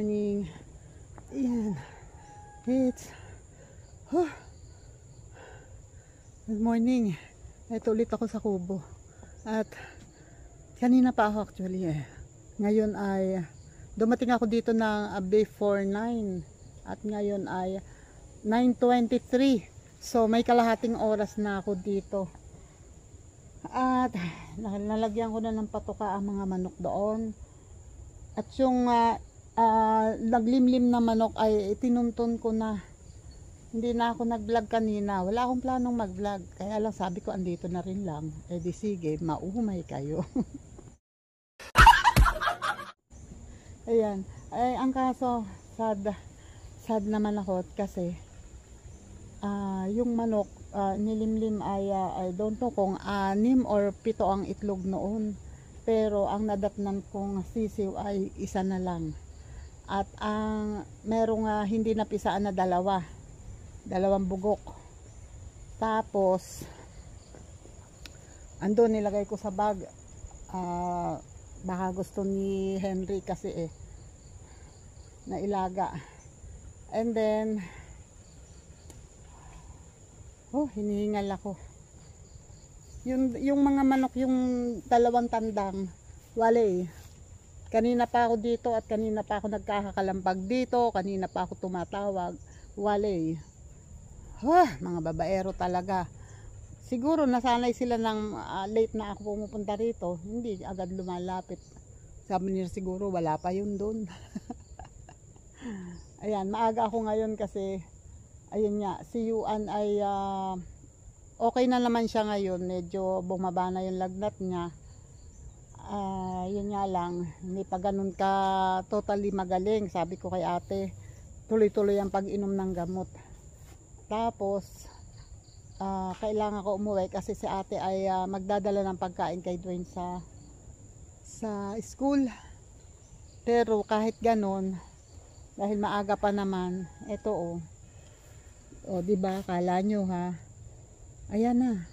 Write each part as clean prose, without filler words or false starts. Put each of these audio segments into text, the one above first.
morning. Ayan. It's good morning. Ito ulit ako sa Kubo. At kanina pa ako actually Ngayon ay dumating ako dito ng before 9. At ngayon ay 9:23. So may kalahating oras na ako dito. At nalagyan ko na ng patuka ang mga manok doon. At yung naglimlim na manok ay tinuntun ko na. Hindi na ako nag-vlog kanina. Wala akong planong mag-vlog. Kaya lang sabi ko andito na rin lang. Eh di sige, maumay kayo. Ayan. Ay, ang kaso, sad naman ako kasi yung manok nilimlim ay I don't know kung 6 or 7 ang itlog noon. Pero ang nadatnan kong sisiw ay isa na lang. At ang merong hindi napisaan na dalawang bugok. Tapos andun nilagay ko sa bag. Baka gusto ni Henry kasi na ilaga. And then hinihingal ako. Yung mga manok, yung dalawang tandang, wala Kanina pa ako dito at kanina pa ako nagkakakalampag dito, kanina pa ako tumatawag, wala mga babaero talaga. Siguro nasanay sila ng late na ako pumupunta rito, hindi agad lumalapit. Sabi nila siguro wala pa yun doon. Ayan, maaga ako ngayon kasi ayun nga, si Yuan ay okay na naman siya ngayon, medyo bumaba na yung lagnat niya. Yun nga lang, hindi pa ganun ka totally magaling. Sabi ko kay ate, tuloy-tuloy ang pag-inom ng gamot. Tapos kailangan ko umuwi kasi si ate ay magdadala ng pagkain kay Dwayne sa school. Pero kahit ganun, dahil maaga pa naman, eto diba, kala nyo ayan na,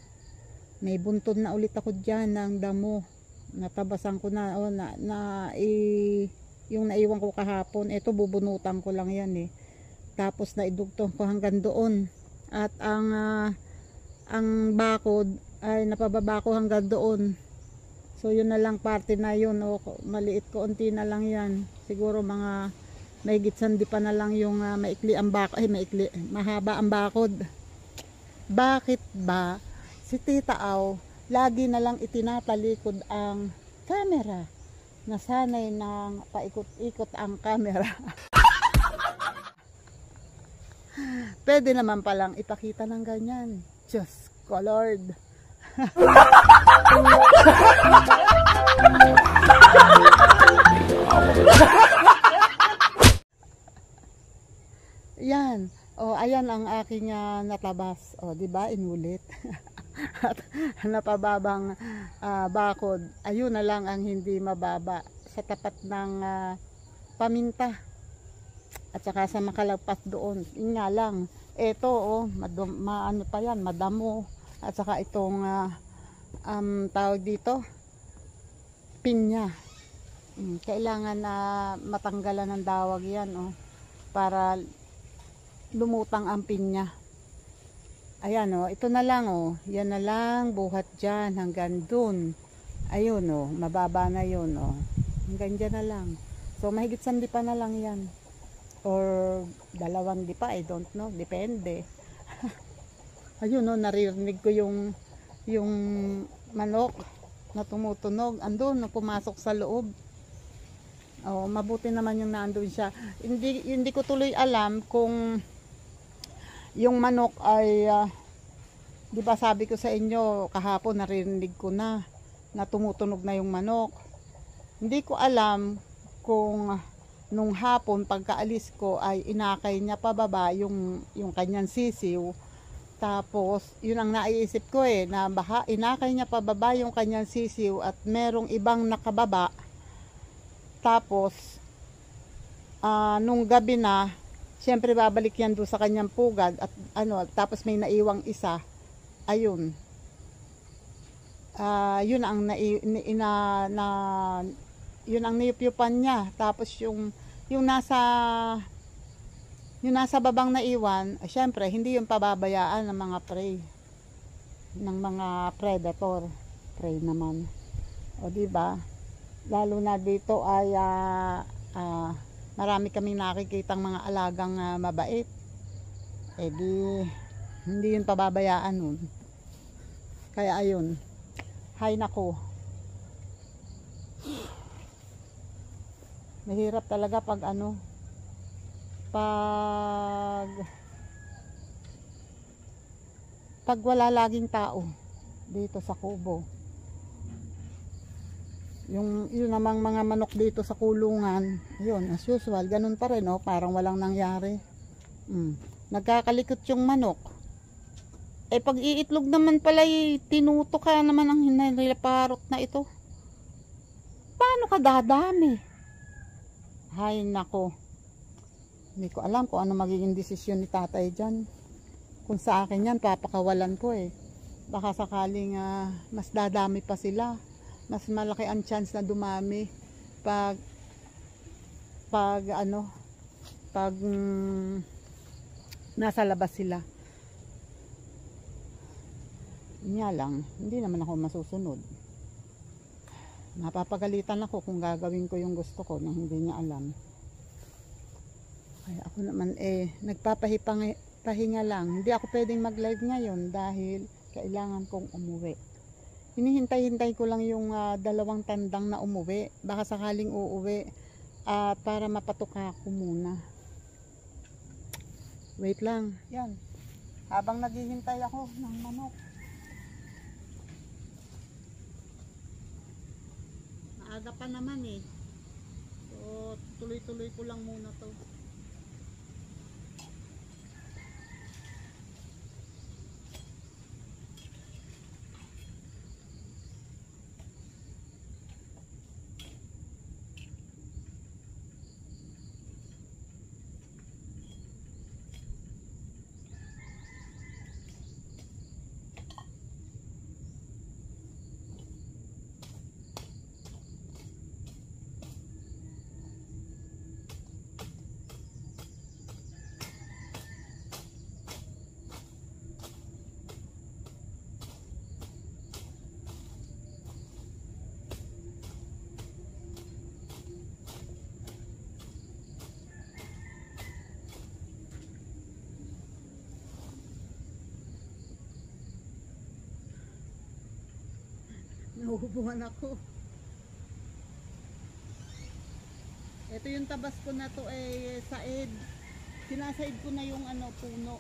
may buntod na ulit ako dyan ng damo. Natabasan ko na, yung naiwan ko kahapon. Ito bubunutan ko lang yan Tapos naidugtong ko hanggang doon. At ang bakod ay napababa ko hanggang doon. So yun na lang parte na yun. Maliit ko, unti na lang yan. Siguro mga mahigit sandi pa na lang yung maikli ang bakod. Mahaba ang bakod. Bakit ba si Tita Aw lagi na lang itinatalikod ang camera? Nasanay nang paikot-ikot ang camera. Pwede naman palang ipakita ng ganyan. Diyos ko Lord. Yan. Ayan ang aking natabas. Di ba? Inulit. At napababang bakod. Ayun na lang ang hindi mababa sa tapat ng paminta. At saka sa makalagpas doon. Yun nga lang. Ito, ano pa yan, madamo. At saka itong tawag dito, pinya. Kailangan na matanggalan ng dawag yan, para lumutang ang pinya. Ayan ito na lang yan na lang, buhat dyan hanggang dun. Ayun mababa na yun hanggang dyan na lang. So mahigit 1 dipa na lang yan, or 2 dipa, I don't know, depende. Ayun naririnig ko yung manok na tumutunog, andun pumasok sa loob. Mabuti naman yung naandun siya. Hindi ko tuloy alam kung yung manok ay di ba sabi ko sa inyo kahapon, narinig ko na tumutunog na yung manok. Hindi ko alam kung nung hapon pagkaalis ko ay inakay niya pababa yung kanyang sisiw. Tapos yun ang naiisip ko na baka inakay niya pababa yung kanyang sisiw at merong ibang nakababa. Tapos nung gabi na, siyempre babalik yan doon sa kanyang pugad at tapos may naiwang isa. Ayun. Yun ang yun ang niyupyupan niya. Tapos yung nasa babang naiwan, syempre hindi yung pababayaan ng mga prey, ng mga predator. Prey naman. O di ba? Lalo na dito ay marami kaming nakikitang mga alagang mabait. Eh di hindi yun pababayaan nun. Kaya ayun. Hay nako. Mahirap talaga pag pag wala laging tao dito sa kubo. Yun namang mga manok dito sa kulungan, yun as usual, ganun pa rin, parang walang nangyari. Nagkakalikot yung manok. Eh pag iitlog naman pala, tinuto ka naman ang hinilaparot na ito. Paano ka dadami? Hay nako. Hindi ko alam kung ano magiging desisyon ni tatay dyan. Kung sa akin yan, papakawalan ko eh. Baka sakaling mas dadami pa sila. Mas malaki ang chance na dumami pag nasa labas sila. Nga lang, hindi naman ako masusunod. Napapagalitan ako kung gagawin ko yung gusto ko nang hindi niya alam. Kaya ako naman nagpapahinga lang. Hindi ako pwedeng mag-live ngayon dahil kailangan kong umuwi. Hinihintay-hintay ko lang yung 2 tandang na umuwi. Baka sakaling uuwi para mapatuka ko muna. Wait lang. Yan. Habang naghihintay ako ng manok. Maaga pa naman eh. So, tuloy-tuloy ko lang muna to. Nahuhubungan ako. Ito yung tabas ko na to said. Sinasaid ko na yung puno.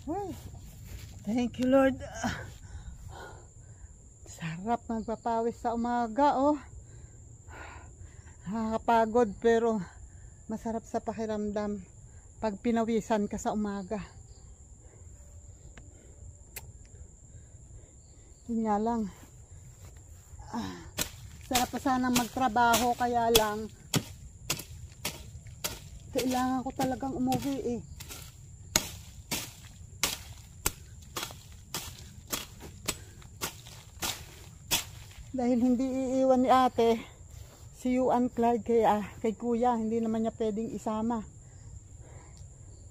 Uy, thank you Lord. Sarap magpapawis sa umaga, oh. Nakakapagod pero masarap sa pakiramdam pag pinawisan ka sa umaga. Yun nga lang. Sarap pa sanang magtrabaho, kaya lang kailangan ko talagang umuwi eh. Dahil hindi iiwan ni ate si Yuan Clyde kay kuya, hindi naman niya pwedeng isama.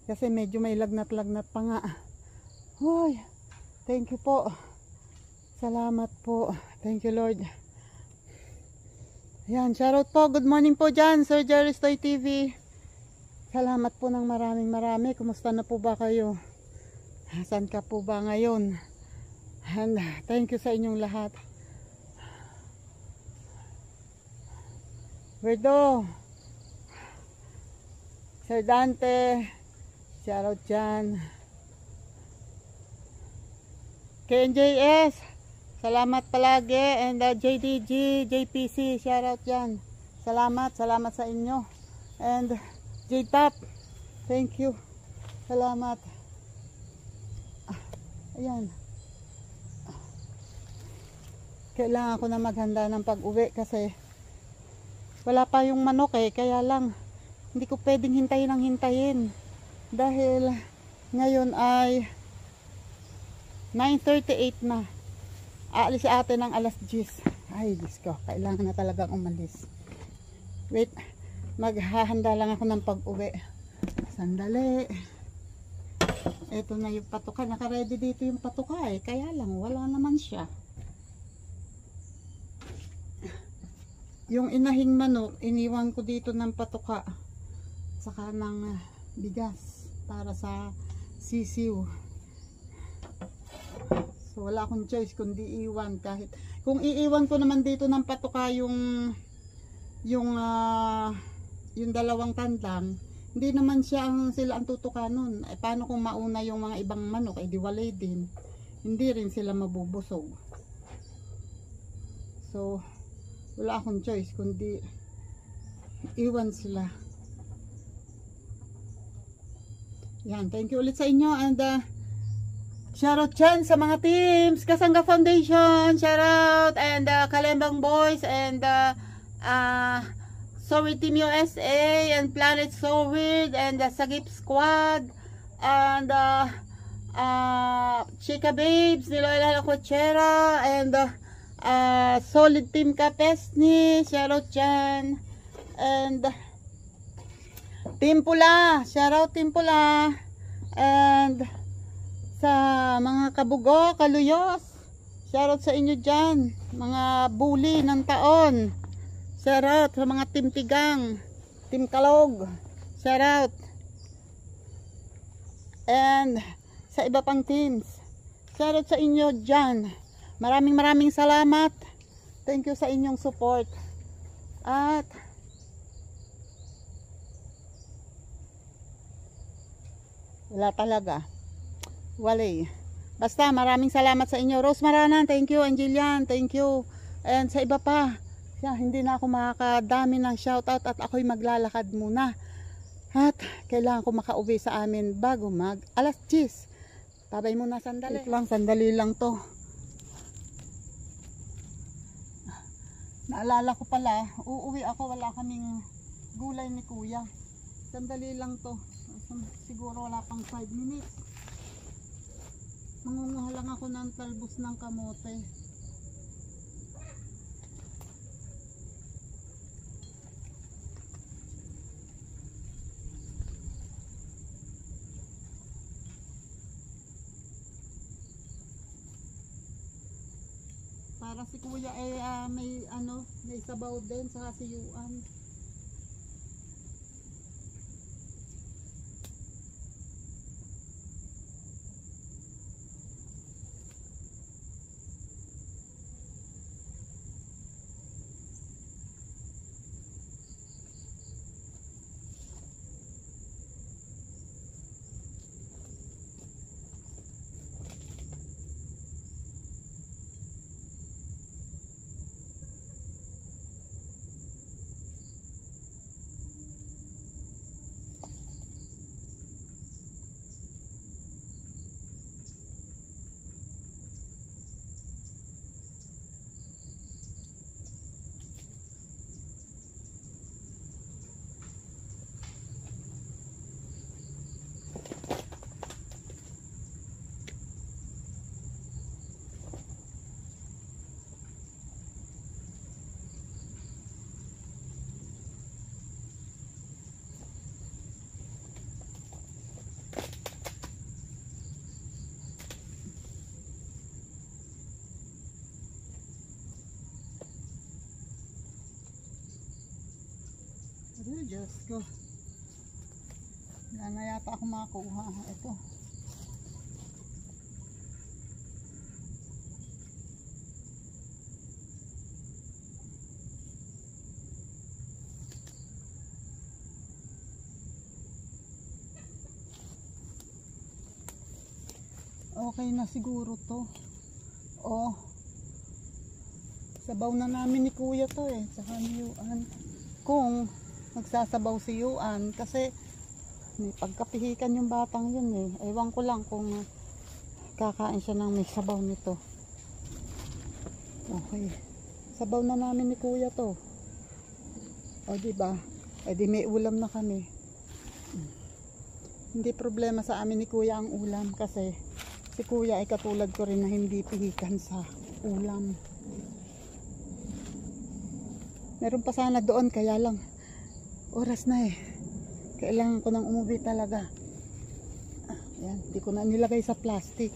Kasi medyo may lagnat-lagnat pa nga. Hoy, thank you po. Salamat po. Thank you Lord. Yan, shoutout po. Good morning po dyan, Sir Jerry Stoy TV. Salamat po ng marami. Kumusta na po ba kayo? Saan ka po ba ngayon? And thank you sa inyong lahat. Verdo, Sir Dante, shoutout dyan. KNJS, salamat palagi. And JDG, JPC, shoutout dyan. Salamat sa inyo. And JTAP, thank you. Salamat. Ayan. Kailangan ko na maghanda ng pag-uwi kasi wala pa yung manok eh, kaya lang hindi ko pwedeng hintayin dahil ngayon ay 9:38 na. Aalis si ate ng alas 10. Ay, Diyos ko, kailangan na talagang umalis. Wait, maghahanda lang ako ng pag-uwi. Sandali. Ito na yung patuka, naka-ready dito yung patuka eh, kaya lang wala naman siya. Yung inahing manok, iniwan ko dito ng patuka saka ng bigas para sa sisiw. So wala akong choice kundi iwan. Kahit kung iiwan ko naman dito ng patuka yung dalawang tandang, hindi naman sila ang tutuka nun. Eh, paano kung mauna yung mga ibang manok, eh di walay din, hindi rin sila mabubusog. So wala akong choice kundi iwan sila. Yan, thank you ulit sa inyo. And shoutout dyan sa mga teams Kasangga Foundation, shoutout. And Kalembang Boys and Sorry Team USA and Planet So Weird and Sagip Squad and Chica Babes, Nilola Cochera and Solid Team Kapesni, shoutout dyan. And Team Pula, shoutout Team Pula. And sa mga kabugo, kaluyos, shoutout sa inyo dyan. Mga bully ng taon, shoutout sa mga Team Tigang, Team Kalog, shoutout. And sa iba pang teams, shoutout sa inyo dyan. Maraming salamat. Thank you sa inyong support. At wala talaga. Wala. Basta maraming salamat sa inyo. Rose Maranan, thank you. Angelian, thank you. And sa iba pa. Hindi na ako makakadami ng shoutout at ako'y maglalakad muna. At kailangan ko makauwi sa amin bago mag alas 10. Tabay muna sandali. Sandali lang to. Naalala ko pala, uuwi ako, wala kaming gulay ni kuya. Sandali lang to. Siguro wala pang 5 minutes. Mangunguha lang ako ng talbos ng kamote. Para si kuya may sabaw din sa kasiyuan. Oh, Diyos ko. Wala na yata ako makakuha. Ito. Okay na siguro to. Oh. Sabaw na namin ni kuya to eh. Saka ni Yuan. Kung magsasabaw si Yuan. Kasi may pagkapihikan yung batang yun eh. Ewan ko lang kung kakain siya ng may sabaw nito. Okay. Sabaw na namin ni kuya to. O diba? E di may ulam na kami. Hindi problema sa amin ni kuya ang ulam. Kasi si kuya ay katulad ko rin na hindi pihikan sa ulam. Meron pa sana doon kaya lang oras na eh. Kailangan ko nang umuwi talaga. Yan, di ko na nilagay sa plastic.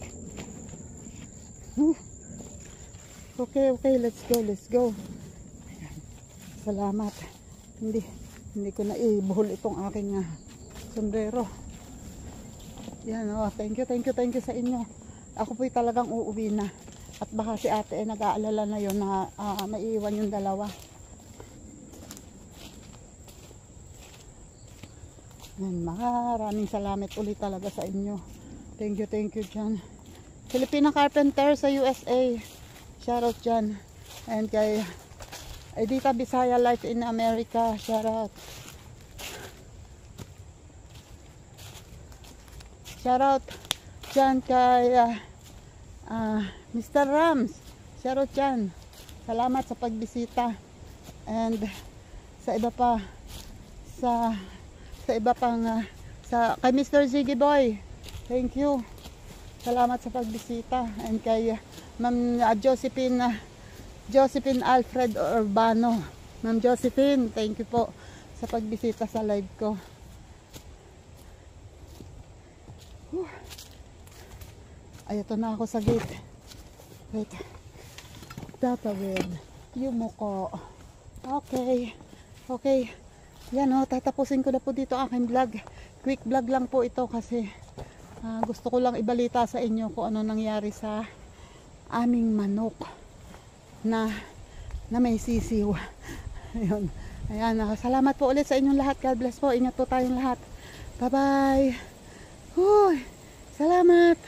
Okay, let's go. Ayan. Salamat. Hindi ko na ibuhol itong aking sombrero. Yan, thank you sa inyo. Ako po'y talagang uuwi na. At baka si ate ay nag-aalala na yun na maiiwan yung dalawa. Yan, maraming salamat ulit talaga sa inyo. Thank you dyan. Filipina Carpenter sa USA. Shoutout dyan. And kay Edita Bisaya Life in America. Shoutout. Shoutout dyan kay Mr. Rams. Shoutout dyan. Salamat sa pagbisita. And sa iba pa sa iba pang kay Mr. Ziggy Boy. Thank you. Salamat sa pagbisita. And kay Ma'am Josephine Alfred Urbano. Ma'am Josephine, thank you po sa pagbisita sa live ko. Ay, ito na ako sa gate. Wait. Tatawid. Yumuko. Okay. Yan tatapusin ko na po dito aking vlog. Quick vlog lang po ito kasi gusto ko lang ibalita sa inyo kung ano nangyari sa aming manok na may sisiw. Ayun. Ayan, salamat po ulit sa inyong lahat. God bless po. Ingat po tayong lahat. Bye-bye. Salamat.